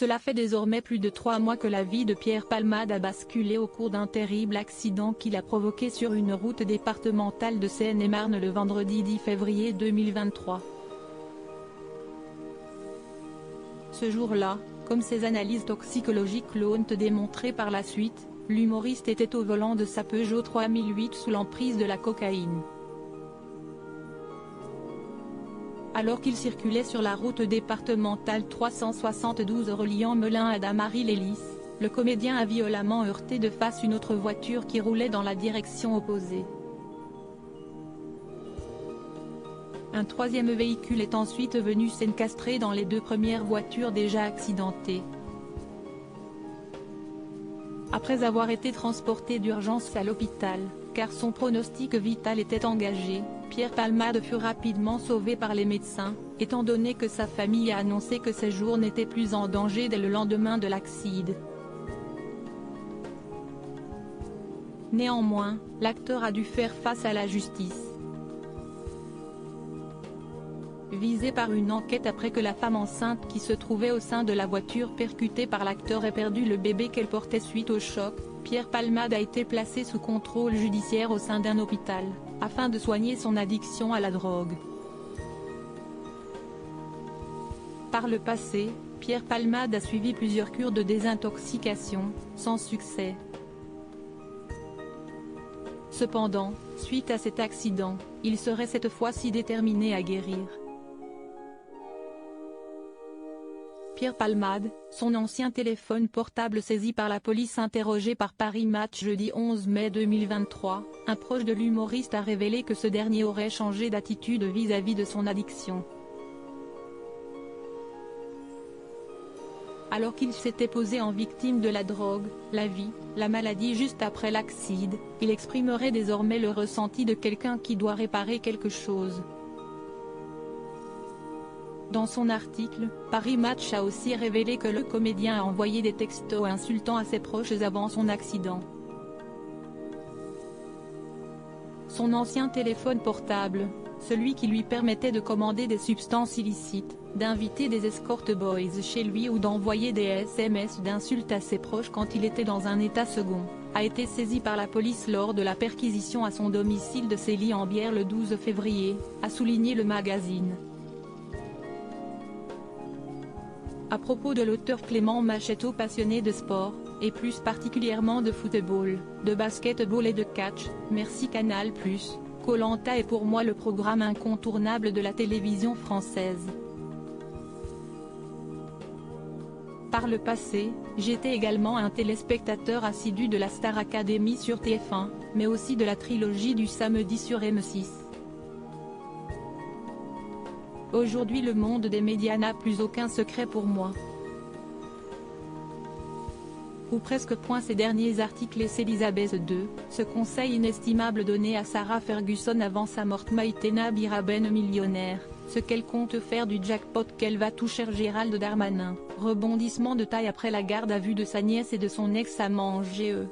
Cela fait désormais plus de 3 mois que la vie de Pierre Palmade a basculé au cours d'un terrible accident qu'il a provoqué sur une route départementale de Seine-et-Marne le vendredi 10 février 2023. Ce jour-là, comme ses analyses toxicologiques l'ont démontré par la suite, l'humoriste était au volant de sa Peugeot 3008 sous l'emprise de la cocaïne. Alors qu'il circulait sur la route départementale 372 reliant Melun à Damary-les-Lys, le comédien a violemment heurté de face une autre voiture qui roulait dans la direction opposée. Un troisième véhicule est ensuite venu s'encastrer dans les deux premières voitures déjà accidentées. Après avoir été transporté d'urgence à l'hôpital, car son pronostic vital était engagé, Pierre Palmade fut rapidement sauvé par les médecins, étant donné que sa famille a annoncé que ses jours n'étaient plus en danger dès le lendemain de l'accident. Néanmoins, l'acteur a dû faire face à la justice. Visé par une enquête après que la femme enceinte qui se trouvait au sein de la voiture percutée par l'acteur ait perdu le bébé qu'elle portait suite au choc, Pierre Palmade a été placé sous contrôle judiciaire au sein d'un hôpital, afin de soigner son addiction à la drogue. Par le passé, Pierre Palmade a suivi plusieurs cures de désintoxication, sans succès. Cependant, suite à cet accident, il serait cette fois-ci déterminé à guérir. Pierre Palmade, son ancien téléphone portable saisi par la police interrogé par Paris Match jeudi 11 mai 2023, un proche de l'humoriste a révélé que ce dernier aurait changé d'attitude vis-à-vis de son addiction. Alors qu'il s'était posé en victime de la drogue, la vie, la maladie juste après l'accident, il exprimerait désormais le ressenti de quelqu'un qui doit réparer quelque chose. Dans son article, Paris Match a aussi révélé que le comédien a envoyé des textos insultants à ses proches avant son accident. Son ancien téléphone portable, celui qui lui permettait de commander des substances illicites, d'inviter des escort boys chez lui ou d'envoyer des SMS d'insultes à ses proches quand il était dans un état second, a été saisi par la police lors de la perquisition à son domicile de Célie-en-Bière le 12 février, a souligné le magazine. À propos de l'auteur Clément Machetto, passionné de sport, et plus particulièrement de football, de basketball et de catch, merci Canal+, Koh-Lanta est pour moi le programme incontournable de la télévision française. Par le passé, j'étais également un téléspectateur assidu de la Star Academy sur TF1, mais aussi de la trilogie du samedi sur M6. Aujourd'hui le monde des médias n'a plus aucun secret pour moi. Ou presque. Ces derniers articles et Elisabeth II, ce conseil inestimable donné à Sarah Ferguson avant sa mort. Maïtena Biraben millionnaire, ce qu'elle compte faire du jackpot qu'elle va toucher. Gérald Darmanin, rebondissement de taille après la garde à vue de sa nièce et de son ex-amant GE.